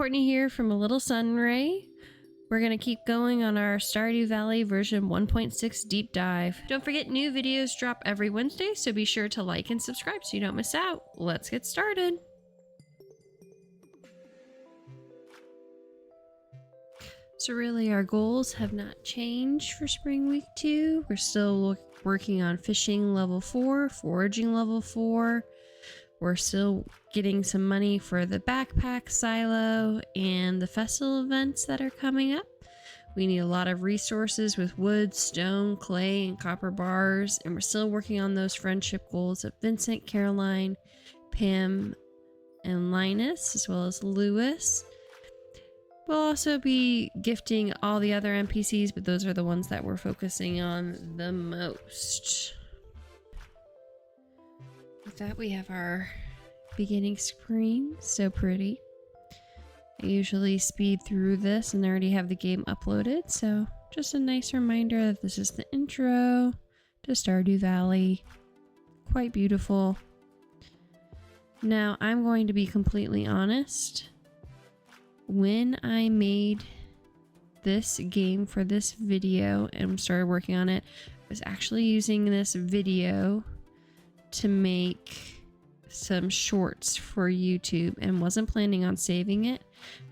Courtney here from A Little Sunray. We're going to keep going on our Stardew Valley version 1.6 deep dive. Don't forget, new videos drop every Wednesday, so be sure to like and subscribe so you don't miss out. Let's get started. So really, our goals have not changed for Spring Week 2. We're still working on fishing level 4, foraging level 4. We're still getting some money for the backpack silo and the festival events that are coming up. We need a lot of resources with wood, stone, clay, and copper bars. And we're still working on those friendship goals of Vincent, Caroline, Pam, and Linus, as well as Lewis. We'll also be gifting all the other NPCs, but those are the ones that we're focusing on the most. With that, we have our beginning screen. So pretty. I usually speed through this and already have the game uploaded, so just a nice reminder that this is the intro to Stardew Valley. Quite beautiful. Now, I'm going to be completely honest. When I made this game for this video and started working on it, I was actually using this video to make some shorts for YouTube and wasn't planning on saving it.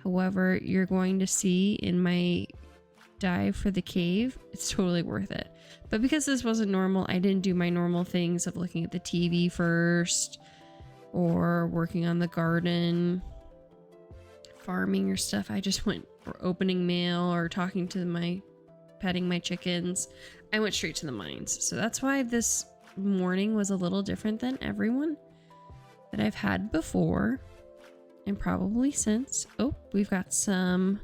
However, you're going to see in my dive for the cave, it's totally worth it. But because this wasn't normal, I didn't do my normal things of looking at the TV first or working on the garden, farming or stuff. I just went for opening mail or talking to petting my chickens. I went straight to the mines. So that's why this morning was a little different than everyone that I've had before and probably since. Oh, we've got some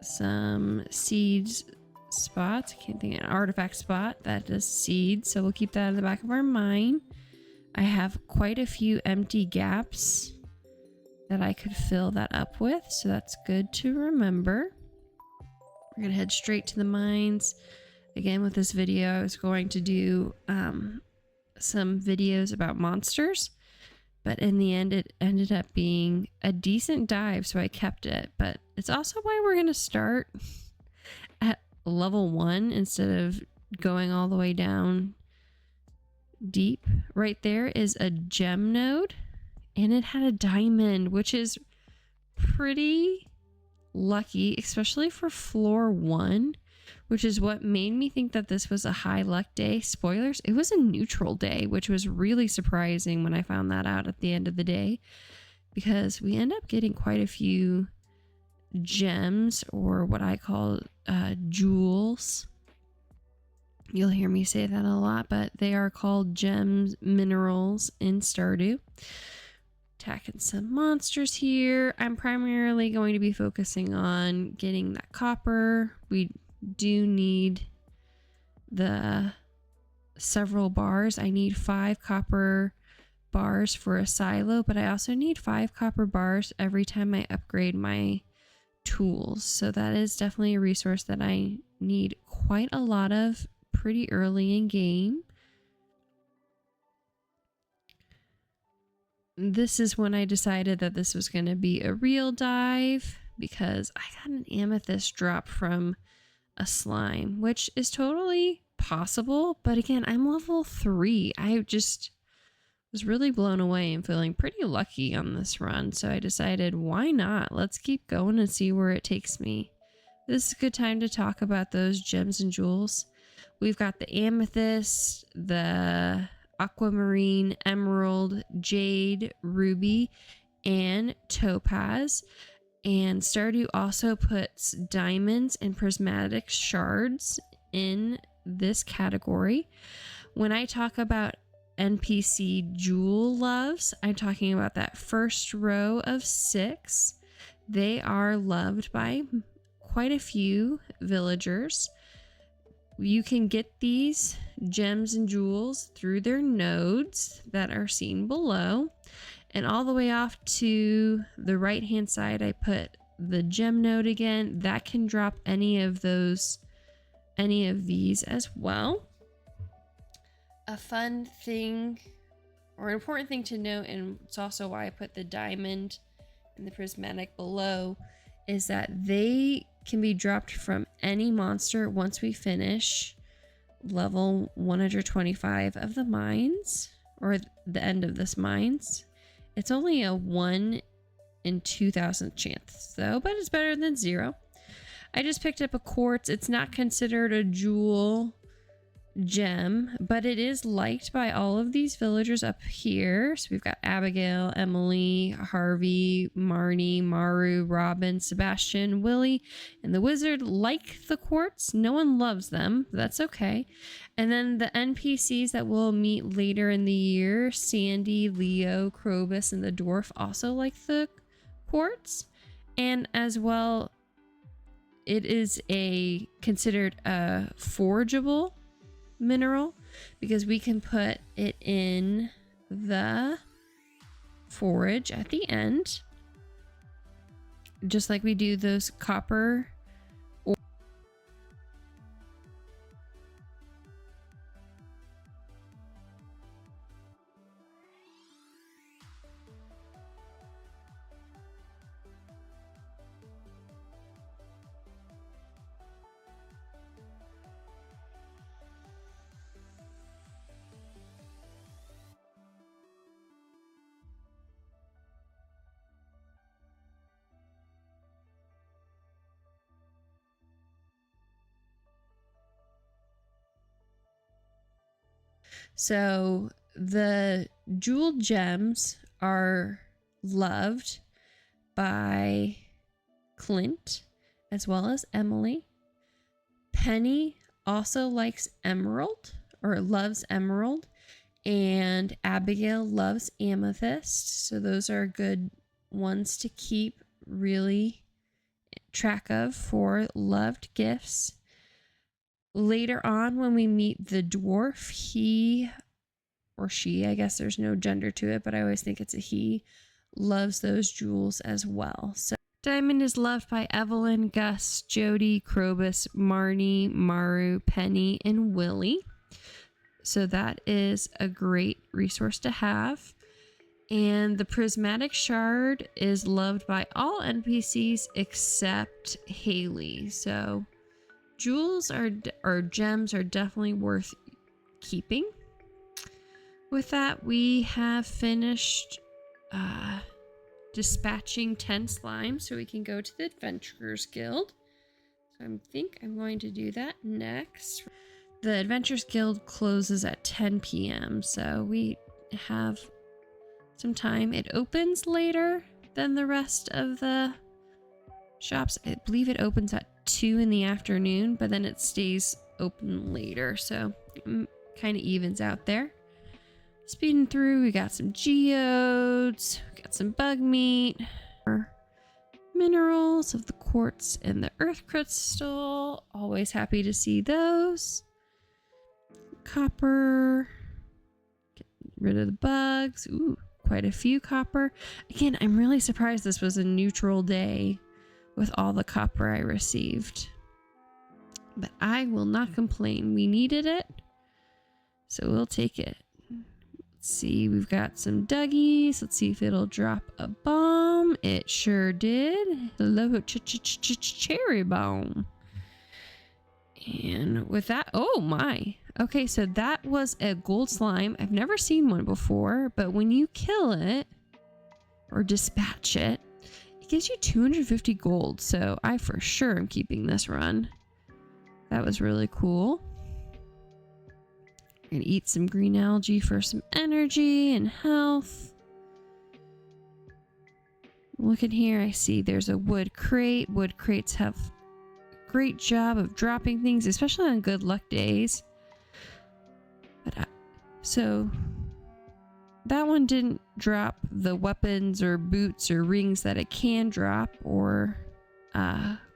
some seeds spots. I can't think of an artifact spot that does seeds, so we'll keep that in the back of our mind. I have quite a few empty gaps that I could fill that up with, so that's good to remember. We're gonna head straight to the mines. Again, with this video, I was going to do some videos about monsters, but in the end, it ended up being a decent dive, so I kept it. But it's also why we're gonna start at level 1 instead of going all the way down deep. Right there is a gem node, and it had a diamond, which is pretty lucky, especially for floor 1, which is what made me think that this was a high luck day. Spoilers, it was a neutral day, which was really surprising when I found that out at the end of the day, because we end up getting quite a few gems, or what I call jewels. You'll hear me say that a lot, but they are called gems, minerals in Stardew. Attacking some monsters here. I'm primarily going to be focusing on getting that copper. We do need the several bars. I need 5 copper bars for a silo, but I also need 5 copper bars every time I upgrade my tools. So that is definitely a resource that I need quite a lot of pretty early in game. This is when I decided that this was going to be a real dive, because I got an amethyst drop from a slime, which is totally possible. But again, I'm level 3. I just was really blown away and feeling pretty lucky on this run. So I decided, why not? Let's keep going and see where it takes me. This is a good time to talk about those gems and jewels. We've got the amethyst, the aquamarine, emerald, jade, ruby, and topaz. And Stardew also puts diamonds and prismatic shards in this category. When I talk about NPC jewel loves, I'm talking about that first row of 6. They are loved by quite a few villagers. You can get these gems and jewels through their nodes that are seen below. And all the way off to the right hand side, I put the gem node again. That can drop any of these as well. A fun thing or an important thing to note, and it's also why I put the diamond and the prismatic below, is that they can be dropped from any monster once we finish level 125 of the mines, or the end of this mines. It's only a 1 in 2,000 chance though, but it's better than 0. I just picked up a quartz. It's not considered a jewel gem, but it is liked by all of these villagers up here. So we've got Abigail, Emily, Harvey, Marnie, Maru, Robin, Sebastian, Willie, and the wizard like the quartz. No one loves them. That's okay. And then the NPCs that we'll meet later in the year, Sandy, Leo, Krobus, and the dwarf also like the quartz. And as well, it is considered a forageable mineral because we can put it in the forage at the end, just like we do those copper. So the jeweled gems are loved by Clint as well as Emily. Penny also likes emerald, or loves emerald, and Abigail loves amethyst. So those are good ones to keep really track of for loved gifts. Later on, when we meet the dwarf, he or she, I guess there's no gender to it, but I always think it's a he, loves those jewels as well. So diamond is loved by Evelyn, Gus, Jody, Krobus, Marnie, Maru, Penny, and Willie. So that is a great resource to have. And the prismatic shard is loved by all NPCs except Haley. So jewels or gems are definitely worth keeping. With that, we have finished dispatching 10 slimes, so we can go to the Adventurers Guild. So I think I'm going to do that next. The Adventurers Guild closes at 10 p.m., so we have some time. It opens later than the rest of the shops. I believe it opens at 2 in the afternoon, but then it stays open later, so it kind of evens out there. Speeding through, we got some geodes, we got some bug meat, minerals of the quartz and the earth crystal. Always happy to see those. Copper. Get rid of the bugs. Ooh, quite a few copper. Again, I'm really surprised this was a neutral day with all the copper I received. But I will not complain. We needed it, so we'll take it. Let's see, we've got some Dougies. Let's see if it'll drop a bomb. It sure did. Hello, cherry bomb. And with that, oh my. Okay, so that was a gold slime. I've never seen one before, but when you kill it or dispatch it, it gives you 250 gold. So I for sure am keeping this run. That was really cool. Gonna eat some green algae for some energy and health. Look in here, I see there's a wood crate. Wood crates have a great job of dropping things, especially on good luck days. But so that one didn't drop the weapons or boots or rings that it can drop, or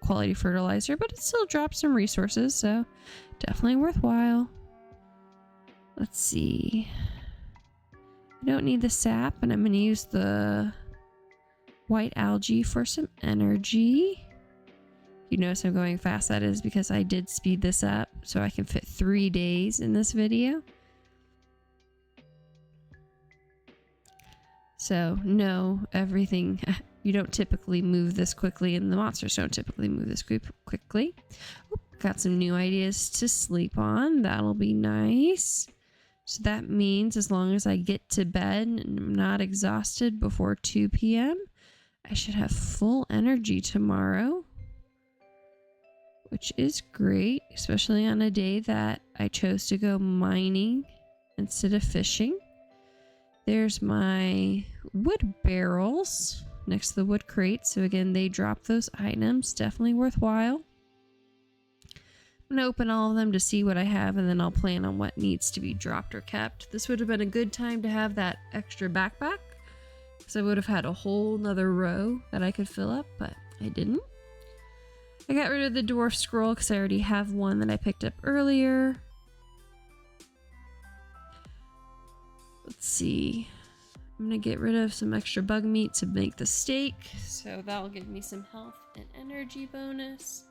quality fertilizer, but it still drops some resources, so definitely worthwhile. Let's see. I don't need the sap, and I'm going to use the white algae for some energy. You notice I'm going fast. That is because I did speed this up so I can fit 3 days in this video. So no, everything, you don't typically move this quickly, and the monsters don't typically move this quickly. Oop, got some new ideas to sleep on. That'll be nice. So that means as long as I get to bed and I'm not exhausted before 2 p.m., I should have full energy tomorrow, which is great, especially on a day that I chose to go mining instead of fishing. There's my wood barrels next to the wood crate. So again, they drop those items. Definitely worthwhile. I'm going to open all of them to see what I have, and then I'll plan on what needs to be dropped or kept. This would have been a good time to have that extra backpack, because I would have had a whole nother row that I could fill up, but I didn't. I got rid of the dwarf scroll because I already have one that I picked up earlier. Let's see. I'm going to get rid of some extra bug meat to make the steak. So that'll give me some health and energy bonus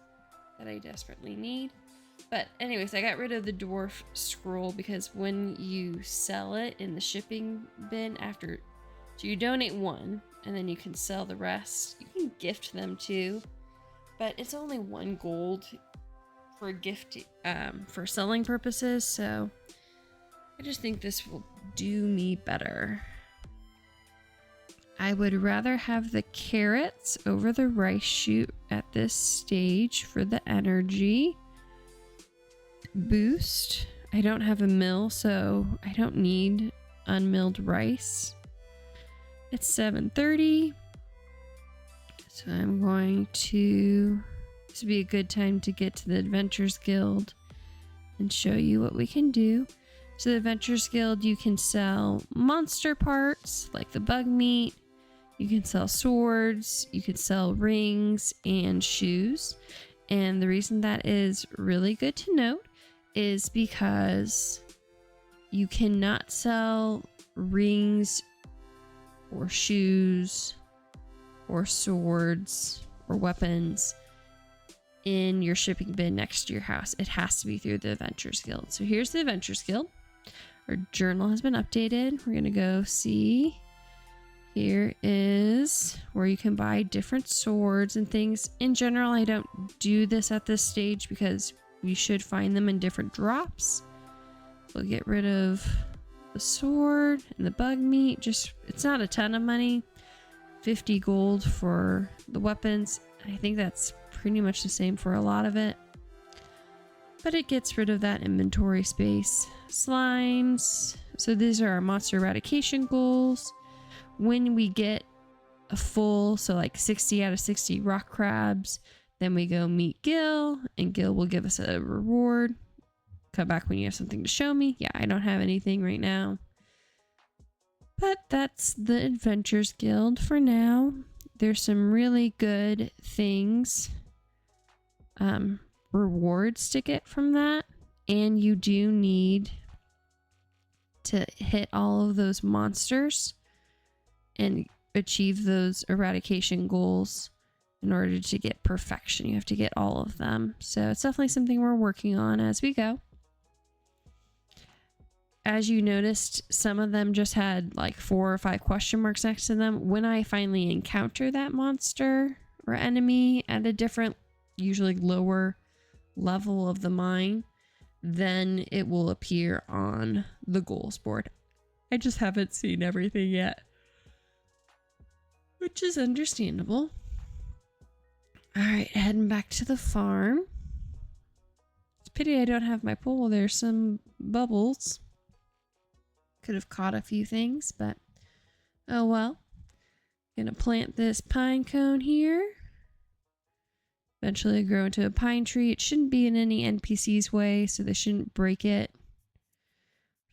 that I desperately need. But anyways, I got rid of the dwarf scroll because when you sell it in the shipping bin after... So you donate one and then you can sell the rest. You can gift them too. But it's only 1 gold for gift, for selling purposes. So I just think this will do me better. I would rather have the carrots over the rice shoot at this stage for the energy boost. I don't have a mill, so I don't need unmilled rice. It's 7:30. So I'm going to... This would be a good time to get to the Adventures Guild and show you what we can do. So the Adventures Guild, you can sell monster parts like the bug meat. You can sell swords. You can sell rings and shoes. And the reason that is really good to note is because you cannot sell rings or shoes or swords or weapons in your shipping bin next to your house. It has to be through the Adventures Guild. So here's the Adventures Guild. Our journal has been updated. We're gonna go see. Here is where you can buy different swords and things. In general, I don't do this at this stage because you should find them in different drops. We'll get rid of the sword and the bug meat. Just, it's not a ton of money. 50 gold for the weapons. I think that's pretty much the same for a lot of it. But it gets rid of that inventory space. Slimes. So these are our monster eradication goals. When we get a full, so like 60 out of 60 rock crabs, then we go meet Gil, and Gil will give us a reward. Come back when you have something to show me. Yeah, I don't have anything right now. But that's the Adventures Guild for now. There's some really good things, rewards to get from that. And you do need to hit all of those monsters and achieve those eradication goals in order to get perfection. You have to get all of them. So it's definitely something we're working on as we go. As you noticed, some of them just had like 4 or 5 question marks next to them. When I finally encounter that monster or enemy at a different, usually lower level of the mine, then it will appear on the goals board. I just haven't seen everything yet, which is understandable. All right, heading back to the farm. It's a pity I don't have my pole. There's some bubbles. Could have caught a few things, but oh well. Gonna plant this pine cone here. Eventually grow into a pine tree. It shouldn't be in any NPC's way, so they shouldn't break it.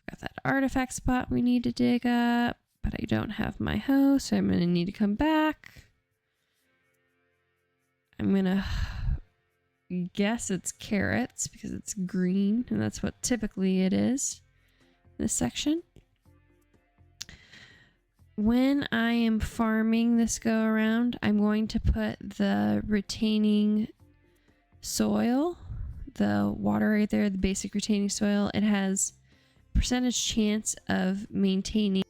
Got that artifact spot we need to dig up, but I don't have my hoe, so I'm gonna need to come back. I'm gonna guess it's carrots because it's green, and that's what typically it is in this section. When I am farming this go around, I'm going to put the retaining soil, the water right there, the basic retaining soil. It has percentage chance of maintaining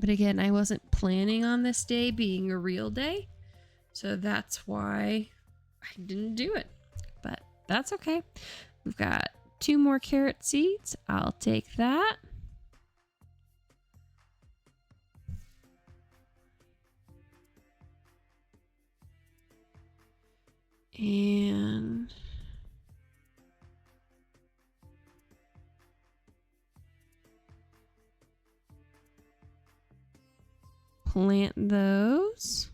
But again, I wasn't planning on this day being a real day. So that's why I didn't do it. But that's okay. We've got 2 more carrot seeds. I'll take that. And plant those.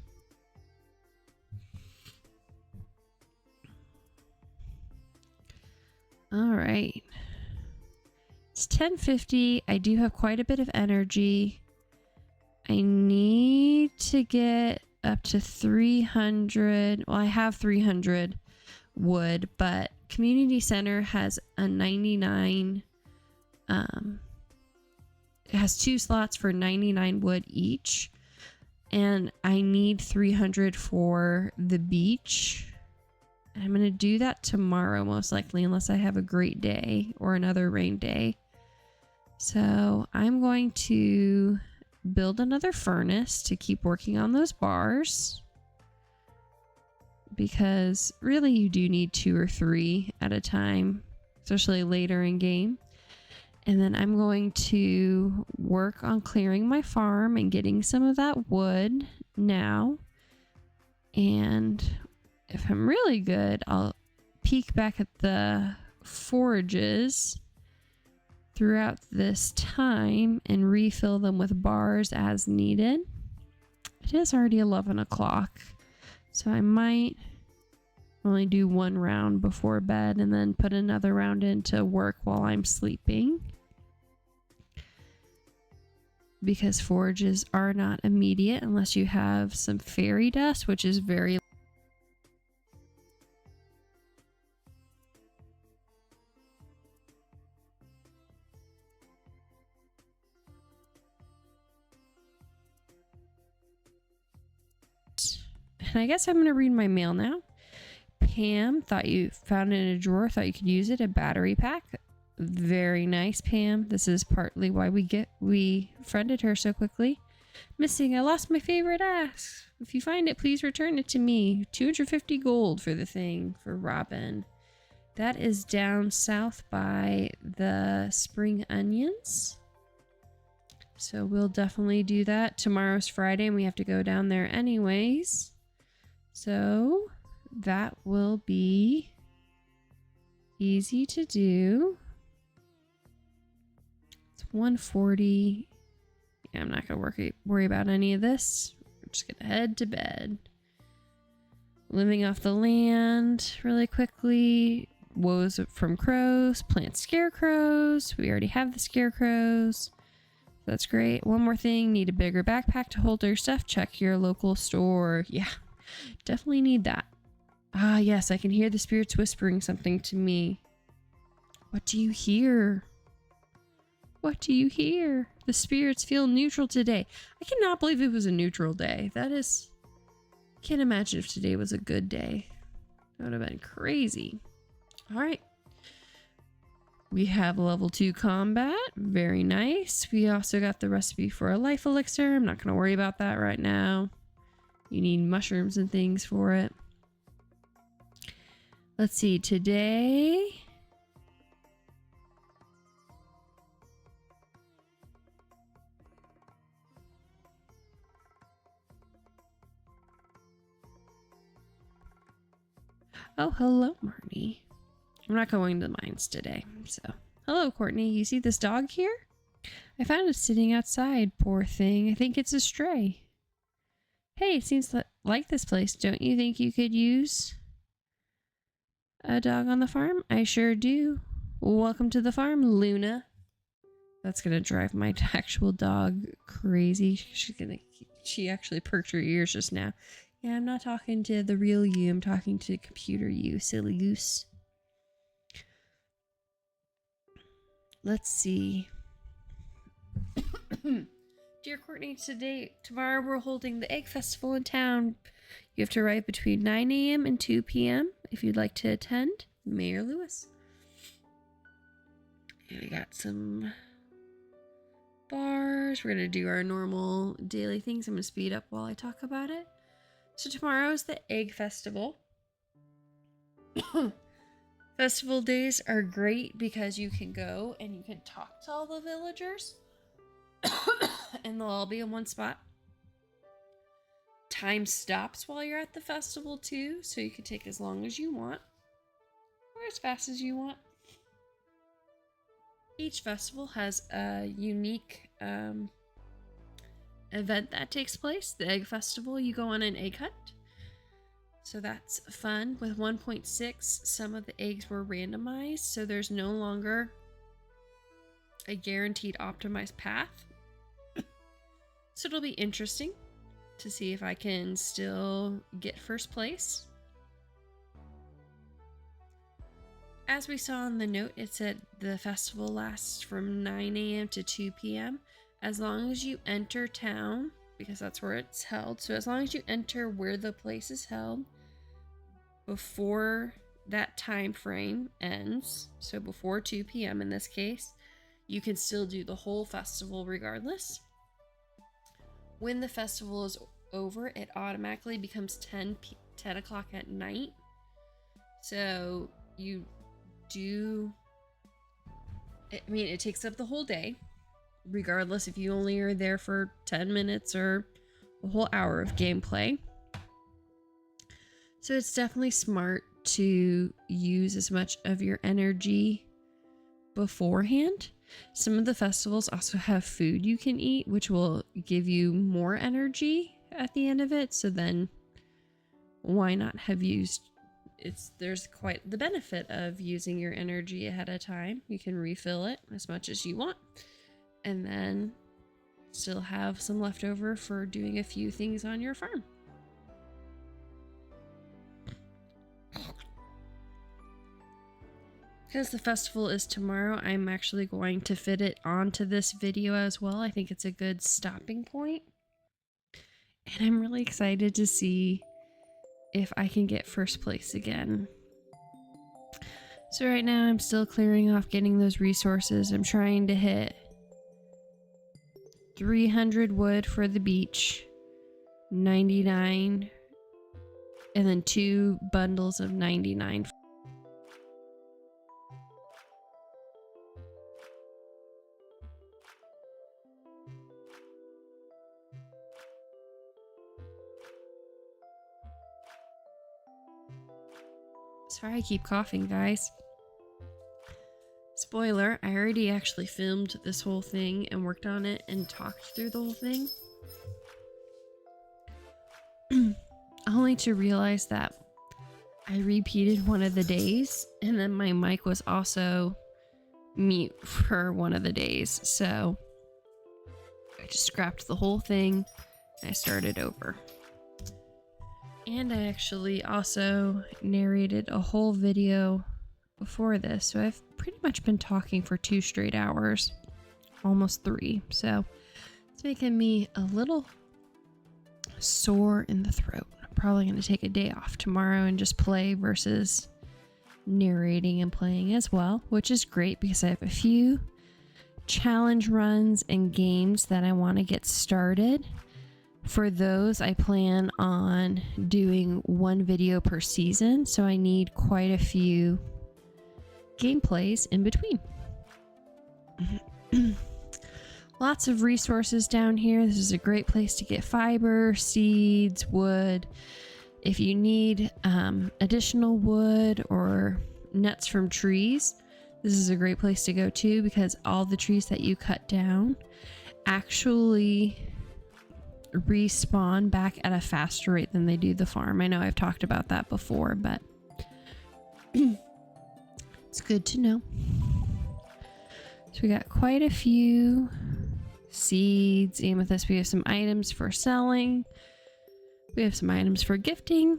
All right. It's 10:50. I do have quite a bit of energy. I need to get up to 300. Well, I have 300 wood, but community center has a 99. It has 2 slots for 99 wood each, and I need 300 for the beach. I'm going to do that tomorrow, most likely, unless I have a great day or another rain day. So I'm going to build another furnace to keep working on those bars, because really you do need 2 or 3 at a time, especially later in game. And then I'm going to work on clearing my farm and getting some of that wood now. And if I'm really good, I'll peek back at the forages throughout this time and refill them with bars as needed. It is already 11 o'clock, so I might only do 1 round before bed and then put another round into work while I'm sleeping, because forages are not immediate unless you have some fairy dust, which is very And I guess I'm going to read my mail now. Pam, thought you found it in a drawer, thought you could use it. A battery pack. Very nice, Pam. This is partly why we friended her so quickly. Missing, I lost my favorite axe. If you find it, please return it to me. 250 gold for the thing, for Robin. That is down south by the spring onions. So we'll definitely do that. Tomorrow's Friday and we have to go down there anyways. So that will be easy to do. It's 1:40. Yeah, I'm not going to worry about any of this. We're just going to head to bed. Living off the land really quickly. Woes from crows. Plant scarecrows. We already have the scarecrows. That's great. One more thing. Need a bigger backpack to hold your stuff. Check your local store. Yeah, definitely need that. Ah, yes, I can hear the spirits whispering something to me. What do you hear? What do you hear? The spirits feel neutral today. I cannot believe it was a neutral day. That is... Can't imagine if today was a good day. That would have been crazy. All right. We have level 2 combat. Very nice. We also got the recipe for a life elixir. I'm not going to worry about that right now. You need mushrooms and things for it. Let's see. Today... Oh, hello, Marnie. I'm not going to the mines today, so... Hello, Courtney. You see this dog here? I found it sitting outside, poor thing. I think it's a stray. Hey, it seems like this place. Don't you think you could use a dog on the farm? I sure do. Welcome to the farm, Luna. That's gonna drive my actual dog crazy. She actually perked her ears just now. Yeah, I'm not talking to the real you. I'm talking to computer you, silly goose. Let's see. Dear Courtney, tomorrow we're holding the Egg Festival in town. You have to arrive between 9 a.m. and 2 p.m. if you'd like to attend. Mayor Lewis. And we got some bars. We're going to do our normal daily things. I'm going to speed up while I talk about it. So tomorrow is the Egg Festival. Festival days are great because you can go and you can talk to all the villagers. And they'll all be in one spot. Time stops while you're at the festival too, so you can take as long as you want. Or as fast as you want. Each festival has a unique event that takes place. The Egg Festival, you go on an egg hunt. So that's fun. With 1.6, some of the eggs were randomized, so there's no longer a guaranteed optimized path. So it'll be interesting to see if I can still get first place. As we saw in the note, it said the festival lasts from 9 a.m. to 2 p.m. As long as you enter town, because that's where it's held. So as long as you enter where the place is held before that time frame ends, so before 2 p.m. in this case, you can still do the whole festival regardless. When the festival is over, it automatically becomes 10 o'clock at night. So you do, I mean, it takes up the whole day, regardless if you only are there for 10 minutes or a whole hour of gameplay. So it's definitely smart to use as much of your energy beforehand. Some of the festivals also have food you can eat, which will give you more energy at the end of it. So then why not have used there's quite the benefit of using your energy ahead of time. You can refill it as much as you want and then still have some left over for doing a few things on your farm. Because the festival is tomorrow, I'm actually going to fit it onto this video as well. I think it's a good stopping point. And I'm really excited to see if I can get first place again. So right now I'm still clearing off getting those resources. I'm trying to hit 300 wood for the beach, 99, and then 2 bundles of 99. Sorry I keep coughing, guys. Spoiler, I already actually filmed this whole thing and worked on it and talked through the whole thing. Only to realize that I repeated one of the days and then my mic was also mute for one of the days. So I just scrapped the whole thing and I started over. And I actually also narrated a whole video before this. So I've pretty much been talking for 2 straight hours, almost 3. So it's making me a little sore in the throat. I'm probably going to take a day off tomorrow and just play versus narrating and playing as well, which is great because I have a few challenge runs and games that I want to get started. For those, I plan on doing 1 video per season, so I need quite a few gameplays in between. Lots of resources down here. This is a great place to get fiber, seeds, wood. If you need additional wood or nuts from trees, this is a great place to go to because all the trees that you cut down actually respawn back at a faster rate than they do the farm. I know I've talked about that before, but it's good to know. So we got quite a few seeds, amethyst. We have some items for selling. We have some items for gifting.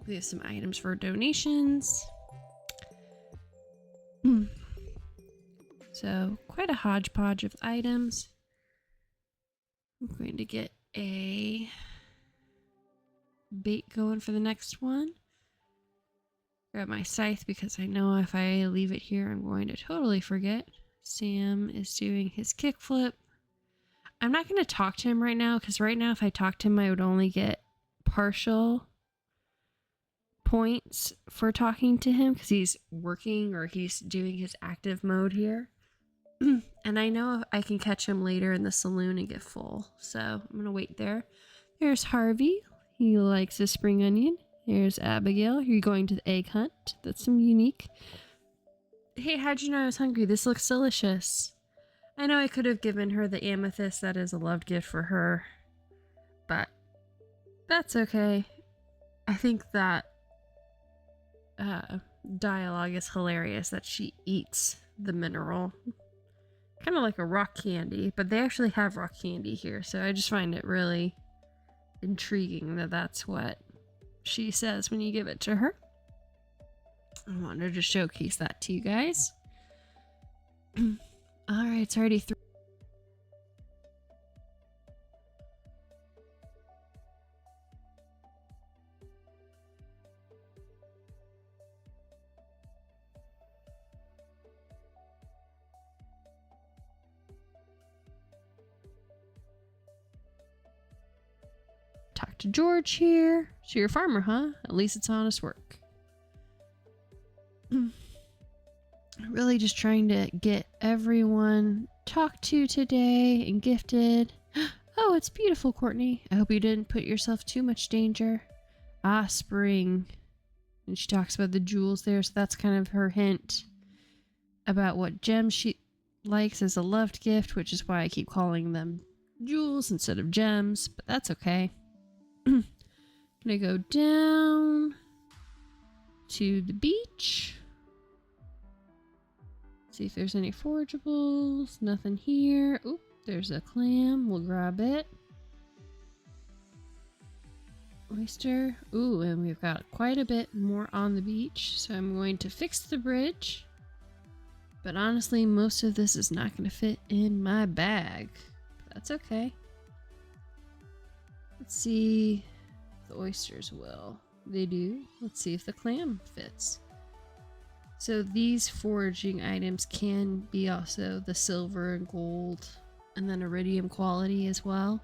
We have some items for donations. So quite a hodgepodge of items. I'm going to get a bait going for the next one. Grab my scythe because I know if I leave it here, I'm going to totally forget. Sam is doing his kickflip. I'm not going to talk to him right now because right now if I talk to him I would only get partial points for talking to him because he's working or he's doing his active mode here. And I know I can catch him later in the saloon and get full. So I'm going to wait there. There's Harvey. He likes a spring onion. Here's Abigail. You're going to the egg hunt. That's some unique. Hey, how'd you know I was hungry? This looks delicious. I know I could have given her the amethyst. That is a loved gift for her. But that's okay. I think that dialogue is hilarious that she eats the mineral. Kind of like a rock candy, but they actually have rock candy here, so I just find it really intriguing that that's what she says when you give it to her. I wanted to showcase that to you guys. Alright, it's already 3. Talk to George here. So you're a farmer, huh? At least it's honest work. Really just trying to get everyone talked to today and gifted. Oh, it's beautiful, Courtney. I hope you didn't put yourself too much danger. Ah, spring. And she talks about the jewels there, so that's kind of her hint about what gems she likes as a loved gift, which is why I keep calling them jewels instead of gems, but that's okay. Gonna go down to the beach. See if there's any forageables. Nothing here. Oop, there's a clam. We'll grab it. Oyster. Ooh, and we've got quite a bit more on the beach. So I'm going to fix the bridge. But honestly, most of this is not going to fit in my bag. That's okay. Let's see if the oysters will. They do. Let's see if the clam fits. So these foraging items can be also the silver and gold and then iridium quality as well.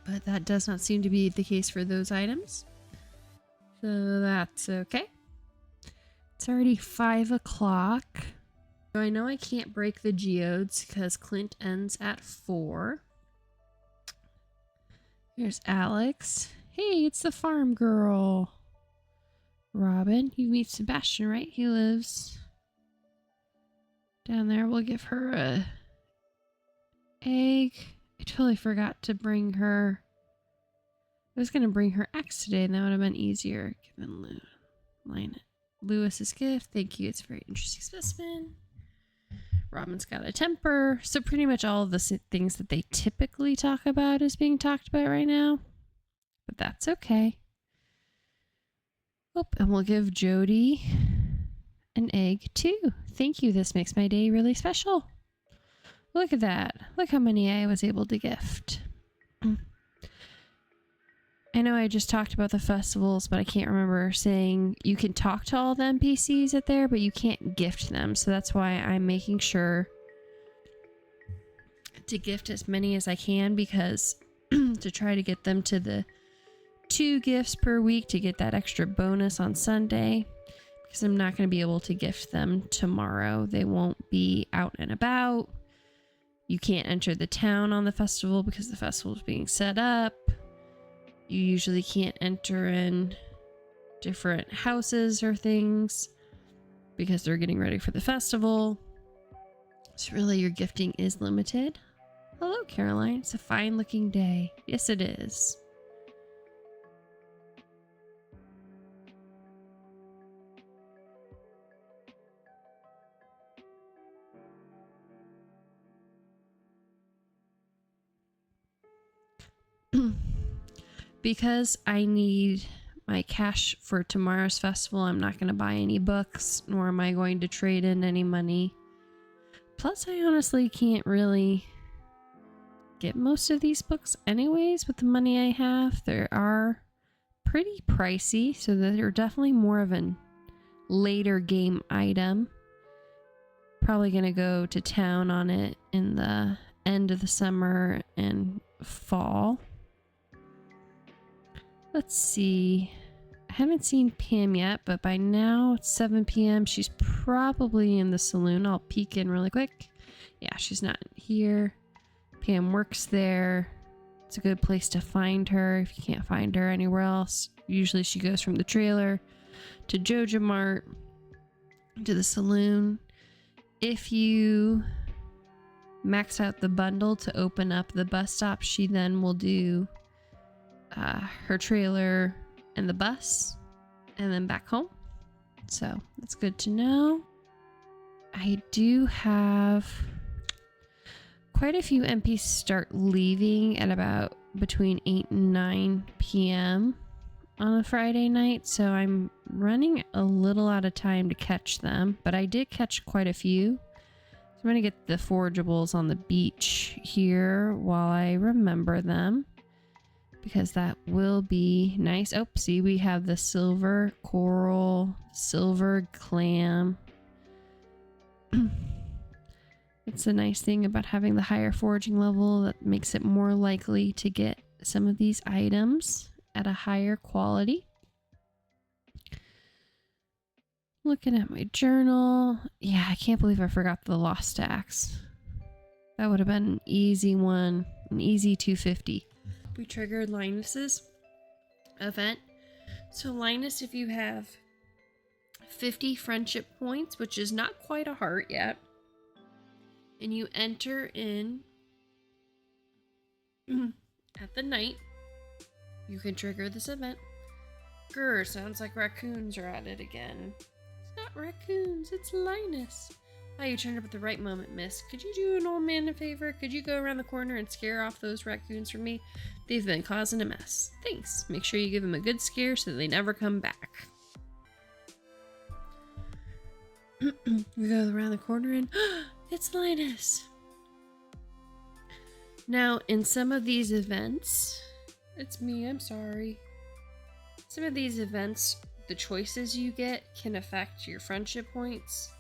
But that does not seem to be the case for those items. So that's okay. It's already 5 o'clock. So I know I can't break the geodes because Clint ends at 4. Here's Alex. Hey, it's the farm girl. Robin, you meet Sebastian, right? He lives down there. We'll give her a egg. I totally forgot to bring her. I was going to bring her X today, and that would have been easier. Given Lewis's gift. Thank you. It's a very interesting specimen. Robin's got a temper. So pretty much all of the things that they typically talk about is being talked about right now. But that's okay. Oh, and we'll give Jody an egg too. Thank you. This makes my day really special. Look at that. Look how many I was able to gift. I know I just talked about the festivals, but I can't remember saying you can talk to all the NPCs at there, but you can't gift them. So that's why I'm making sure to gift as many as I can, because to try to get them to the 2 gifts per week to get that extra bonus on Sunday, because I'm not going to be able to gift them tomorrow. They won't be out and about. You can't enter the town on the festival because the festival is being set up. You usually can't enter in different houses or things because they're getting ready for the festival. So really your gifting is limited. Hello, Caroline. It's a fine looking day. Yes, it is. Because I need my cash for tomorrow's festival, I'm not going to buy any books, nor am I going to trade in any money. Plus, I honestly can't really get most of these books anyways with the money I have. They are pretty pricey, so they're definitely more of a later game item. Probably gonna go to town on it in the end of the summer and fall. Let's see. I haven't seen Pam yet, but by now it's 7 p.m. She's probably in the saloon. I'll peek in really quick. Yeah, she's not here. Pam works there. It's a good place to find her if you can't find her anywhere else. Usually she goes from the trailer to Joja Mart to the saloon. If you max out the bundle to open up the bus stop, she then will do her trailer and the bus and then back home. So that's good to know. I do have quite a few MPs start leaving at about between 8 and 9 p.m. on a Friday night, so I'm running a little out of time to catch them, but I did catch quite a few. So I'm going to get the forageables on the beach here while I remember them, because that will be nice. Oh, see, we have the silver coral, silver clam. It's the nice thing about having the higher foraging level that makes it more likely to get some of these items at a higher quality. Looking at my journal. Yeah, I can't believe I forgot the lost axe. That would have been an easy one, an easy 250. We triggered Linus's event. So Linus, if you have 50 friendship points, which is not quite a heart yet, and you enter in at the night, you can trigger this event. Grr, sounds like raccoons are at it again. It's not raccoons, it's Linus. Oh, you turned up at the right moment, miss. Could you do an old man a favor? Could you go around the corner and scare off those raccoons for me? They've been causing a mess. Thanks. Make sure you give them a good scare so they never come back. We go around the corner and it's Linus. Now, in some of these events, it's me, I'm sorry. Some of these events, the choices you get can affect your friendship points.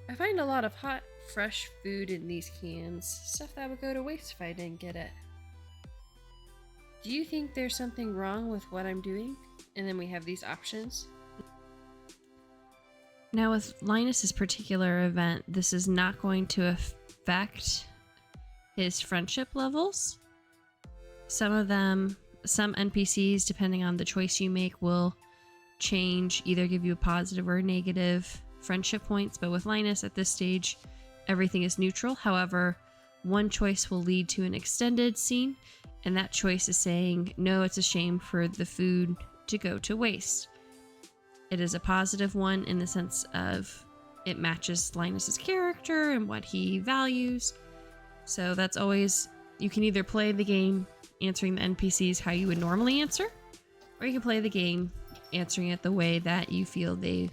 I find a lot of hot, fresh food in these cans. Stuff that would go to waste if I didn't get it. Do you think there's something wrong with what I'm doing? And then we have these options. Now with Linus's particular event, this is not going to affect his friendship levels. Some of them, some NPCs, depending on the choice you make, will change, either give you a positive or a negative friendship points. But with Linus at this stage, everything is neutral. However, one choice will lead to an extended scene, and that choice is saying, no, it's a shame for the food to go to waste. It is a positive one in the sense of it matches Linus's character and what he values. So that's always, you can either play the game answering the NPCs how you would normally answer, or you can play the game answering it the way that you feel they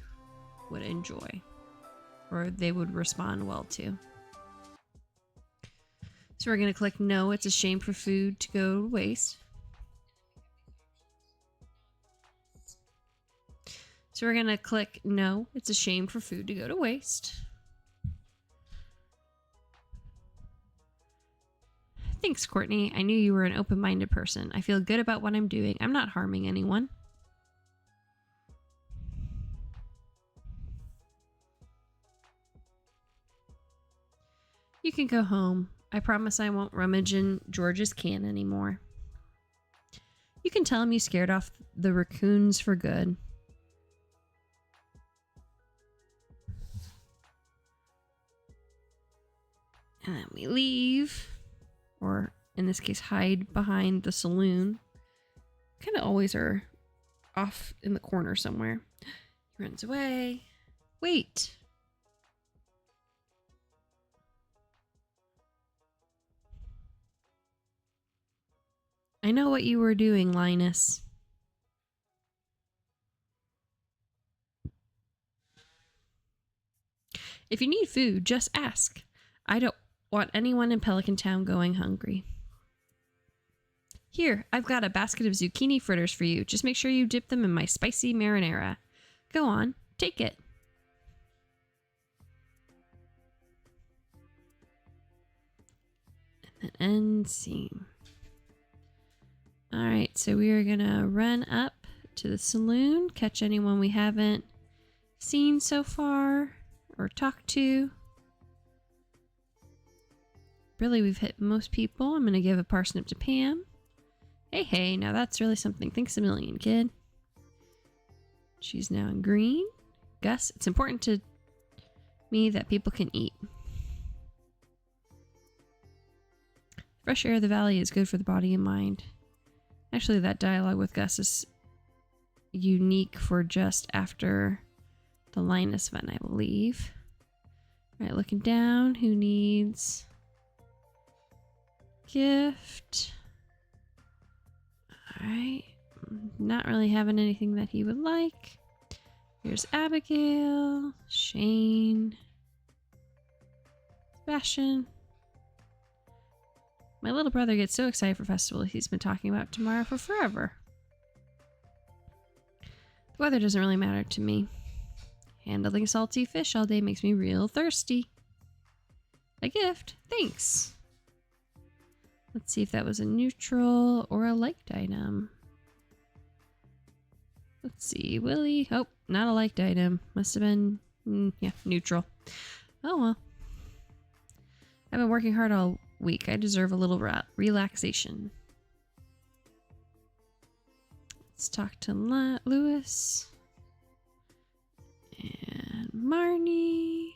would enjoy or they would respond well to. So we're going to click no, it's a shame for food to go to waste. So we're going to click no, it's a shame for food to go to waste. Thanks, Courtney. I knew you were an open-minded person. I feel good about what I'm doing. I'm not harming anyone. You can go home. I promise I won't rummage in George's can anymore. You can tell him you scared off the raccoons for good. And then we leave. Or, in this case, hide behind the saloon. Kind of always are off in the corner somewhere. He runs away. Wait. I know what you were doing, Linus. If you need food, just ask. I don't want anyone in Pelican Town going hungry. Here, I've got a basket of zucchini fritters for you. Just make sure you dip them in my spicy marinara. Go on, take it. end scene. Alright, so we are gonna run up to the saloon, catch anyone we haven't seen so far or talked to. Really, we've hit most people. I'm gonna give a parsnip to Pam. Hey, hey, now that's really something. Thanks a million, kid. She's now in green. Gus, it's important to me that people can eat. Fresh air of the valley is good for the body and mind. Actually, that dialogue with Gus is unique for just after the Linus event, I believe. All right, looking down. Who needs gift? All right. Not really having anything that he would like. Here's Abigail, Shane, Sebastian. My little brother gets so excited for festival he's been talking about tomorrow for forever. The weather doesn't really matter to me. Handling salty fish all day makes me real thirsty. A gift? Thanks. Let's see if that was a neutral or a liked item. Let's see, Willie. Oh, not a liked item. Must have been, yeah, neutral. Oh well. I've been working hard all week. I deserve a little relaxation. Let's talk to Lewis. And Marnie.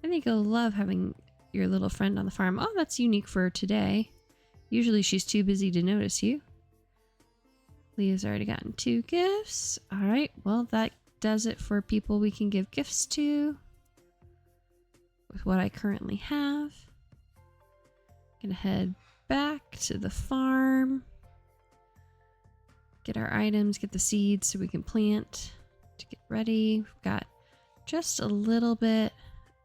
I think you'll love having your little friend on the farm. Oh, that's unique for today. Usually she's too busy to notice you. Leah's already gotten 2 gifts. Alright, well that does it for people we can give gifts to. With what I currently have. Gonna head back to the farm. Get our items, get the seeds so we can plant to get ready. We've got just a little bit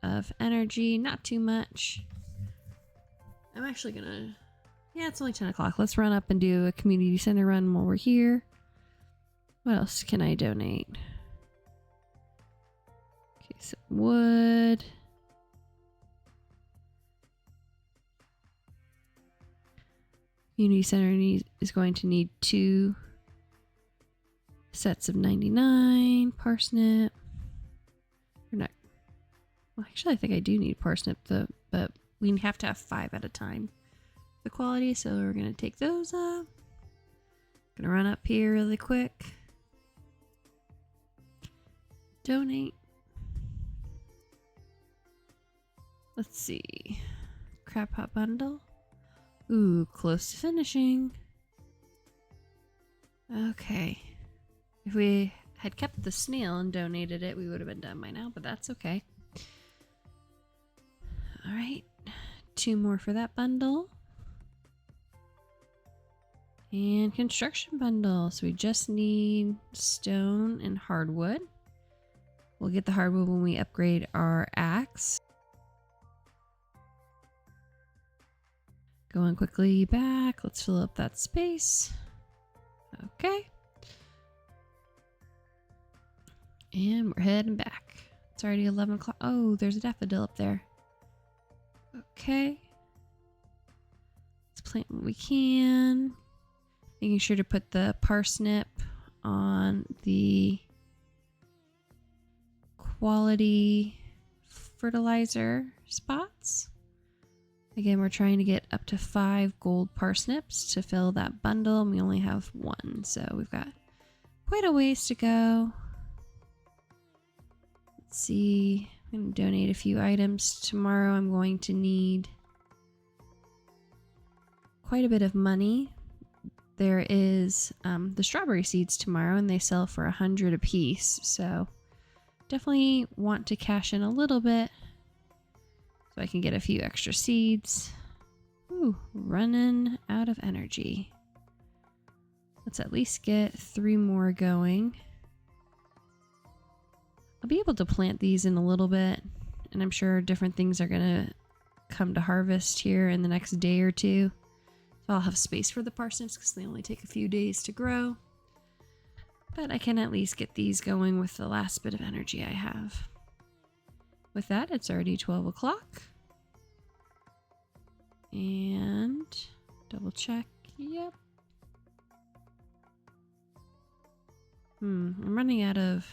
of energy, not too much. I'm actually gonna... Yeah, it's only 10 o'clock. Let's run up and do a community center run while we're here. What else can I donate? Okay, some wood. Community center is going to need 2 sets of 99 parsnip. Or not. Well, actually, I think I do need parsnip, but we have to have 5 at a time. The quality, so we're gonna take those up. Gonna run up here really quick. Donate. Let's see. Crab pot bundle. Ooh, close to finishing. Okay. If we had kept the snail and donated it, we would have been done by now, but that's okay. Alright. 2 more for that bundle. And construction bundle. So we just need stone and hardwood. We'll get the hardwood when we upgrade our axe. Going quickly back. Let's fill up that space. Okay. And we're heading back. It's already 11 o'clock. Oh, there's a daffodil up there. Okay. Let's plant what we can. Making sure to put the parsnip on the quality fertilizer spots. Again, we're trying to get up to 5 gold parsnips to fill that bundle, and we only have 1, so we've got quite a ways to go. Let's see. I'm going to donate a few items. Tomorrow I'm going to need quite a bit of money. There is the strawberry seeds tomorrow, and they sell for 100 a piece, so definitely want to cash in a little bit so I can get a few extra seeds. Ooh, running out of energy. Let's at least get 3 more going. I'll be able to plant these in a little bit, and I'm sure different things are gonna come to harvest here in the next day or 2. So I'll have space for the parsnips because they only take a few days to grow. But I can at least get these going with the last bit of energy I have. With that, it's already 12 o'clock. And double check. Yep. I'm running out of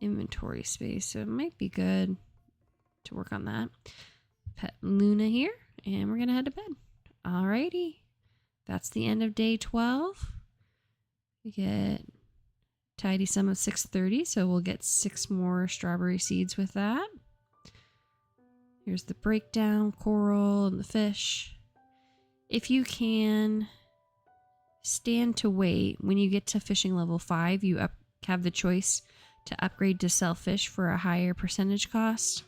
inventory space, so it might be good to work on that. Pet Luna here, and we're gonna head to bed. Alrighty. That's the end of day 12. We get tidy sum of 630, so we'll get 6 more strawberry seeds with that. Here's the breakdown, coral and the fish. If you can stand to wait, when you get to fishing level 5, you have the choice to upgrade to sell fish for a higher percentage cost.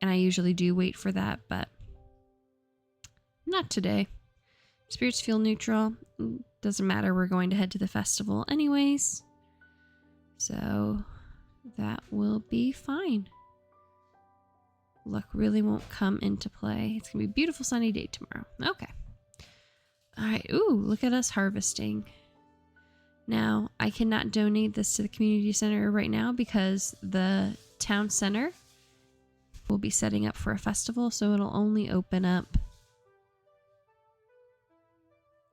And I usually do wait for that, but not today. Spirits feel neutral. Doesn't matter, we're going to head to the festival anyways. So that will be fine. Luck really won't come into play. It's going to be a beautiful sunny day tomorrow. Okay. Alright, ooh, look at us harvesting. Now, I cannot donate this to the community center right now because the town center will be setting up for a festival, so it'll only open up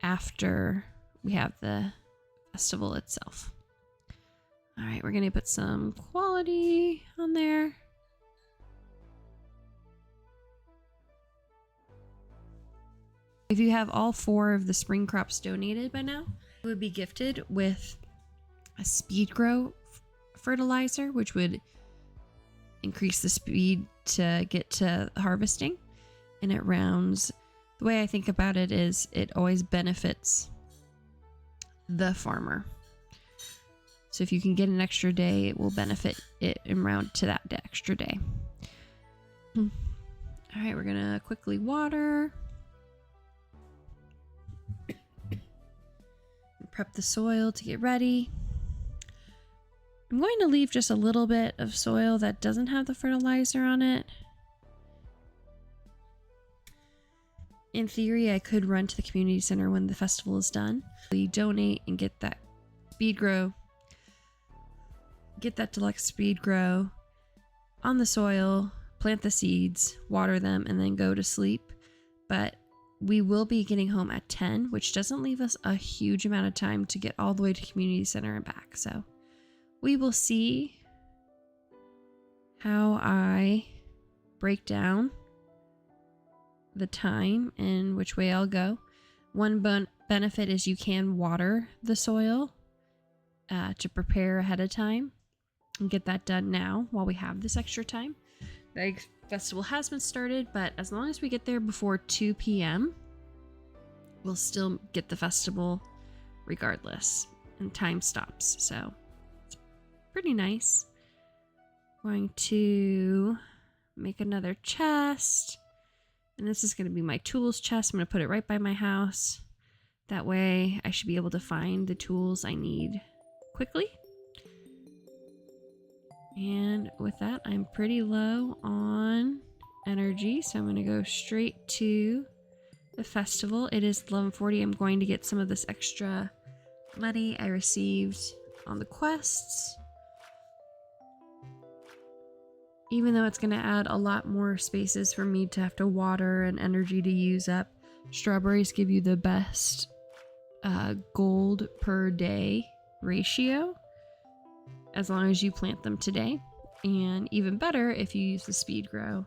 after we have the festival itself. Alright, we're going to put some quality on there. If you have all 4 of the spring crops donated by now, you would be gifted with a speed grow fertilizer, which would increase the speed to get to harvesting. And it rounds, the way I think about it is it always benefits the farmer. So if you can get an extra day, it will benefit it and round to that extra day. All right, we're gonna quickly water. Prep the soil to get ready. I'm going to leave just a little bit of soil that doesn't have the fertilizer on it. In theory, I could run to the community center when the festival is done. We donate and get that speed grow, get that deluxe speed grow on the soil, plant the seeds, water them, and then go to sleep. But we will be getting home at 10, which doesn't leave us a huge amount of time to get all the way to community center and back. So we will see how I break down the time and which way I'll go. One benefit is you can water the soil to prepare ahead of time and get that done now while we have this extra time. The egg festival has been started, but as long as we get there before 2 p.m., we'll still get the festival regardless, and time stops, so it's pretty nice. Going to make another chest, and this is going to be my tools chest. I'm going to put it right by my house. That way I should be able to find the tools I need quickly. And with that, I'm pretty low on energy, so I'm going to go straight to the festival. It is 11:40. I'm going to get some of this extra money I received on the quests. Even though it's going to add a lot more spaces for me to have to water and energy to use up, strawberries give you the best gold per day ratio as long as you plant them today, and even better if you use the speed grow.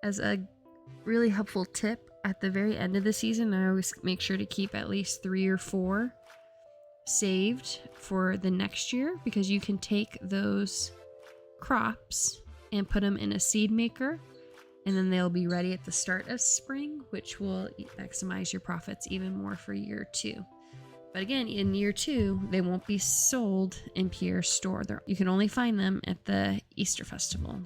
As a really helpful tip, at the very end of the season, I always make sure to keep at least 3 or 4 saved for the next year, because you can take those crops and put them in a seed maker, and then they'll be ready at the start of spring, which will maximize your profits even more for year 2. But again, in year 2, they won't be sold in Pierre's store. You can only find them at the Easter Festival.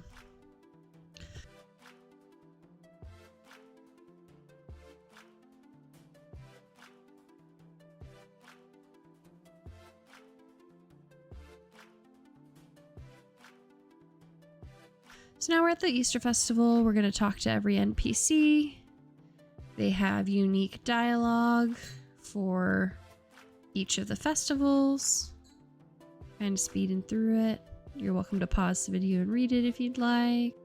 So now we're at the Easter Festival. We're going to talk to every NPC. They have unique dialogue for each of the festivals. Kind of speeding through it. You're welcome to pause the video and read it if you'd like.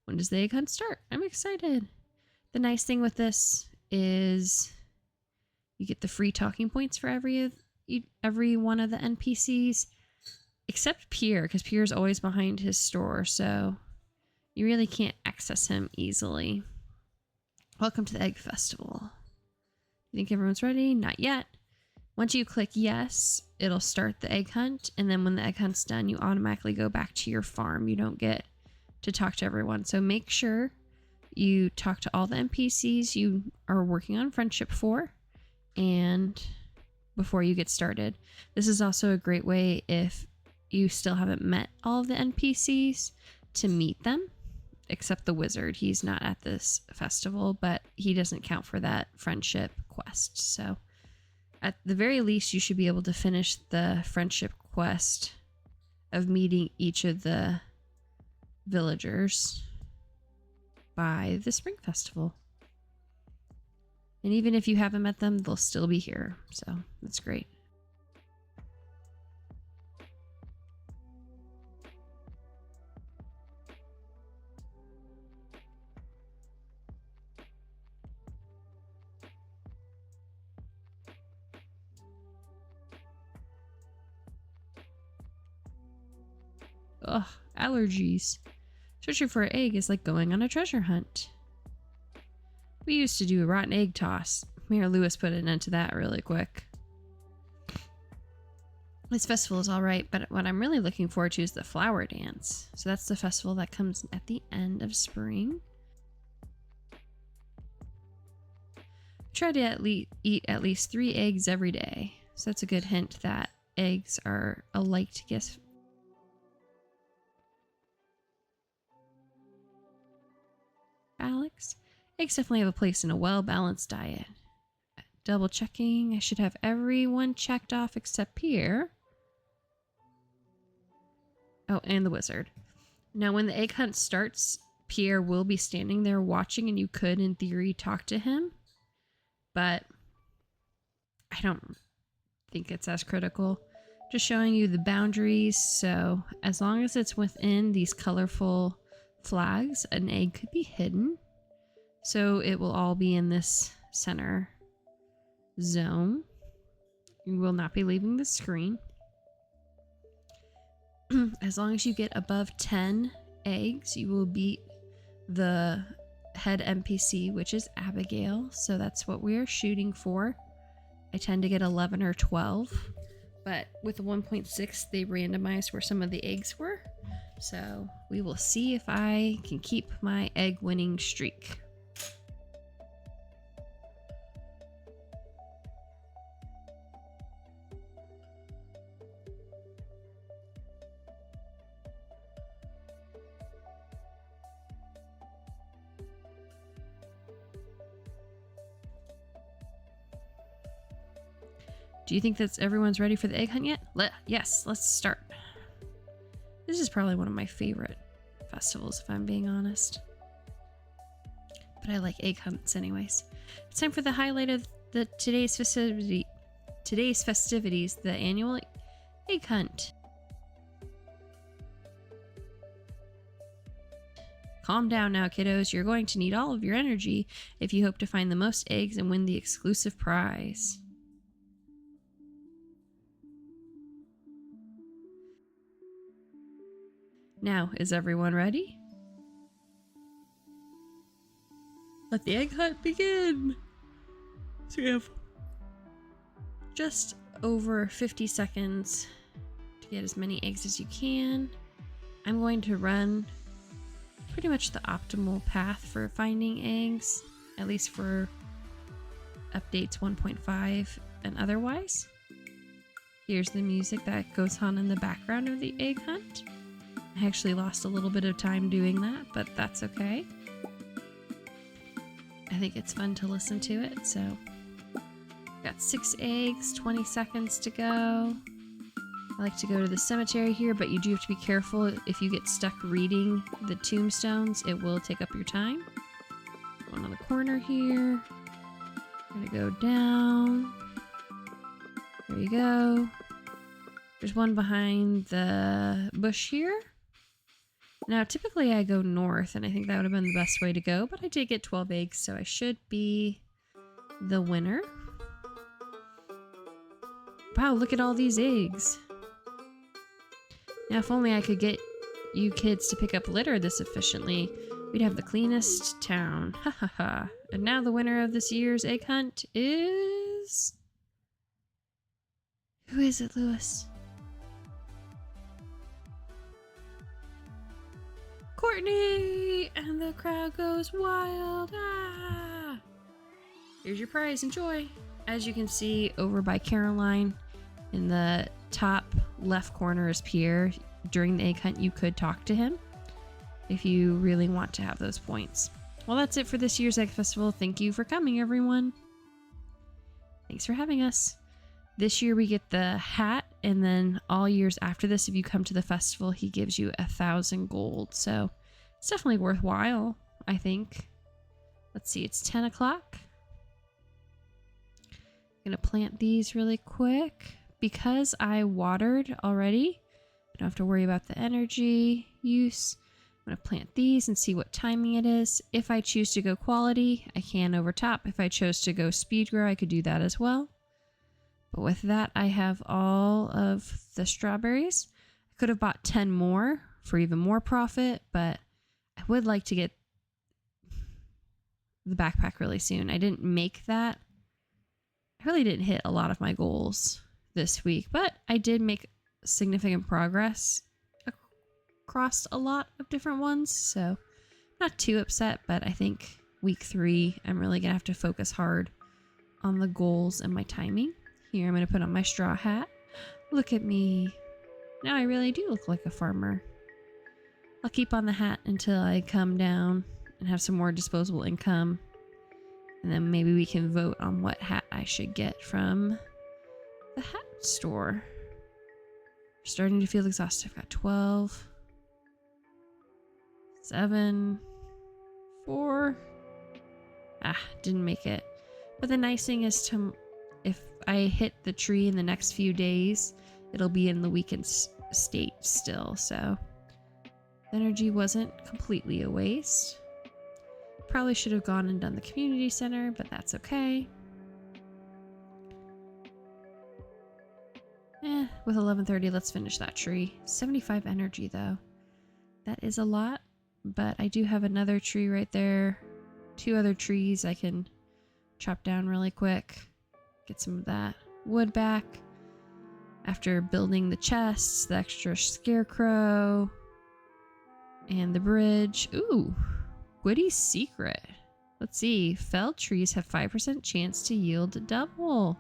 When does the egg hunt start? I'm excited. The nice thing with this is you get the free talking points for every one of the NPCs, except Pierre, because Pierre's always behind his store, so you really can't access him easily. Welcome to the Egg Festival. You think everyone's ready? Not yet. Once you click yes, it'll start the egg hunt, and then when the egg hunt's done, you automatically go back to your farm. You don't get to talk to everyone, so make sure you talk to all the NPCs you are working on friendship for, and before you get started. This is also a great way if you still haven't met all of the NPCs to meet them, except the wizard. He's not at this festival, but he doesn't count for that friendship quest. So at the very least, you should be able to finish the friendship quest of meeting each of the villagers by the spring festival. And even if you haven't met them, they'll still be here. So that's great. Ugh, allergies. Searching for an egg is like going on a treasure hunt. We used to do a rotten egg toss. Mayor Lewis put an end to that really quick. This festival is alright, but what I'm really looking forward to is the flower dance. So that's the festival that comes at the end of spring. Try to eat at least 3 eggs every day. So that's a good hint that eggs are a liked gift. Alex? Eggs definitely have a place in a well-balanced diet. Double checking. I should have everyone checked off except Pierre. Oh, and the wizard. Now, when the egg hunt starts, Pierre will be standing there watching, and you could, in theory, talk to him. But I don't think it's as critical. Just showing you the boundaries. So as long as it's within these colorful flags, an egg could be hidden. So it will all be in this center zone. You will not be leaving the screen. As long as you get above 10 eggs, you will beat the head NPC, which is Abigail. So that's what we are shooting for. I tend to get 11 or 12. But with the 1.6, they randomized where some of the eggs were. So we will see if I can keep my egg winning streak. Do you think that everyone's ready for the egg hunt yet? Yes, let's start. This is probably one of my favorite festivals, if I'm being honest. But I like egg hunts anyways. It's time for the highlight of today's festivities, the annual egg hunt. Calm down now, kiddos. You're going to need all of your energy if you hope to find the most eggs and win the exclusive prize. Now, is everyone ready? Let the egg hunt begin! So we have just over 50 seconds to get as many eggs as you can. I'm going to run pretty much the optimal path for finding eggs, at least for updates 1.5 and otherwise. Here's the music that goes on in the background of the egg hunt. I actually lost a little bit of time doing that, but that's okay. I think it's fun to listen to it, so. Got 6 eggs, 20 seconds to go. I like to go to the cemetery here, but you do have to be careful. If you get stuck reading the tombstones, it will take up your time. One on the corner here. Gonna go down. There you go. There's one behind the bush here. Now, typically I go north, and I think that would have been the best way to go, but I did get 12 eggs, so I should be the winner. Wow, look at all these eggs. Now, if only I could get you kids to pick up litter this efficiently, we'd have the cleanest town. Ha ha ha. And now the winner of this year's egg hunt is... Who is it, Lewis? Courtney! And the crowd goes wild. Ah! Here's your prize. Enjoy. As you can see over by Caroline, in the top left corner is Pierre. During the egg hunt, you could talk to him if you really want to have those points. Well, that's it for this year's Egg Festival. Thank you for coming, everyone. Thanks for having us. This year we get the hat, and then all years after this, if you come to the festival, he gives you 1,000 gold. So it's definitely worthwhile, I think. Let's see, it's 10 o'clock. I'm gonna plant these really quick. Because I watered already, I don't have to worry about the energy use. I'm gonna plant these and see what timing it is. If I choose to go quality, I can over top. If I chose to go speed grow, I could do that as well. But with that, I have all of the strawberries. I could have bought 10 more for even more profit, but I would like to get the backpack really soon. I didn't make that. I really didn't hit a lot of my goals this week, but I did make significant progress across a lot of different ones, so not too upset. But I think week 3 I'm really gonna have to focus hard on the goals and my timing. Here, I'm gonna put on my straw hat. Look at me. Now I really do look like a farmer. I'll keep on the hat until I come down and have some more disposable income, and then maybe we can vote on what hat I should get from the hat store. Starting to feel exhausted. I've got 12, 7, 4. Didn't make it. But the nice thing is, if I hit the tree in the next few days, it'll be in the weakened state still. So the energy wasn't completely a waste. Probably should have gone and done the community center, but that's okay. With 11:30, let's finish that tree. 75 energy though. That is a lot, but I do have another tree right there. 2 other trees I can chop down really quick. Get some of that wood back. After building the chests, the extra scarecrow, and the bridge. Ooh, Woody's secret. Let's see. Felled trees have 5% chance to yield double.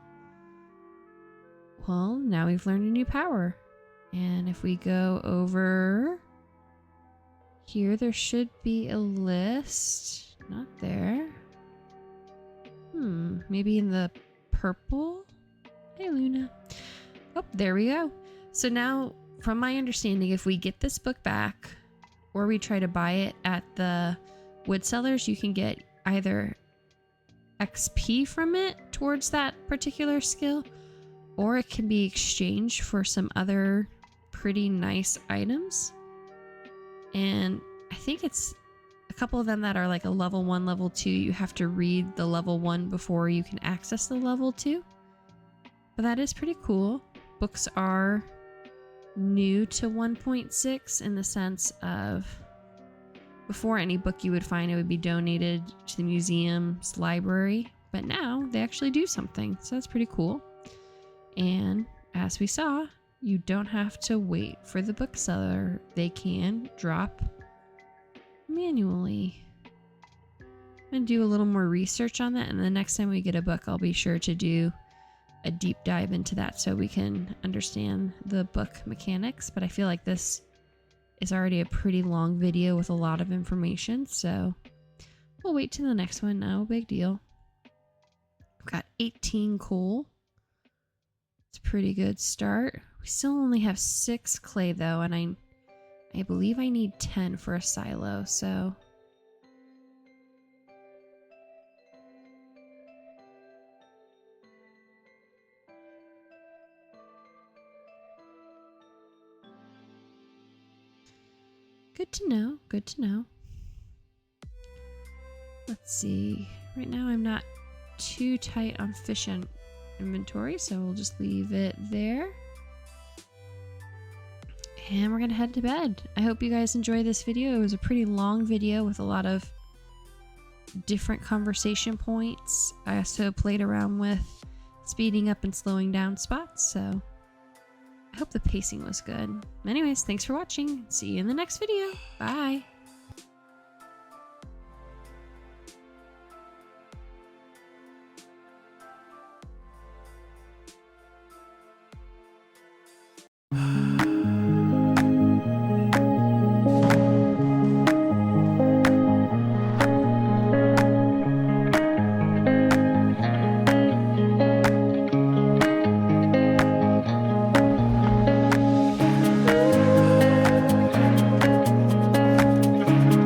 Well, now we've learned a new power. And if we go over here, there should be a list. Not there. Maybe in the purple? Hey, Luna. Oh, there we go. So now, from my understanding, if we get this book back, or we try to buy it at the wood sellers, you can get either XP from it towards that particular skill, or it can be exchanged for some other pretty nice items. And I think it's a couple of them that are like a level 1, level 2. You have to read the level 1 before you can access the level 2. But that is pretty cool. Books are new to 1.6 in the sense of before any book you would find, it would be donated to the museum's library. But now they actually do something. So that's pretty cool. And as we saw, you don't have to wait for the bookseller. They can drop manually. I'm going to do a little more research on that, and the next time we get a book, I'll be sure to do a deep dive into that so we can understand the book mechanics. But I feel like this is already a pretty long video with a lot of information, so we'll wait till the next one. No big deal. I've got 18 coal. It's a pretty good start. We still only have 6 clay though, and I believe I need 10 for a silo, so Good to know. Good to know. Let's see. Right now I'm not too tight on fish and inventory, so we'll just leave it there. And we're gonna head to bed. I hope you guys enjoyed this video. It was a pretty long video with a lot of different conversation points. I also played around with speeding up and slowing down spots, so I hope the pacing was good. Anyways, thanks for watching. See you in the next video. Bye.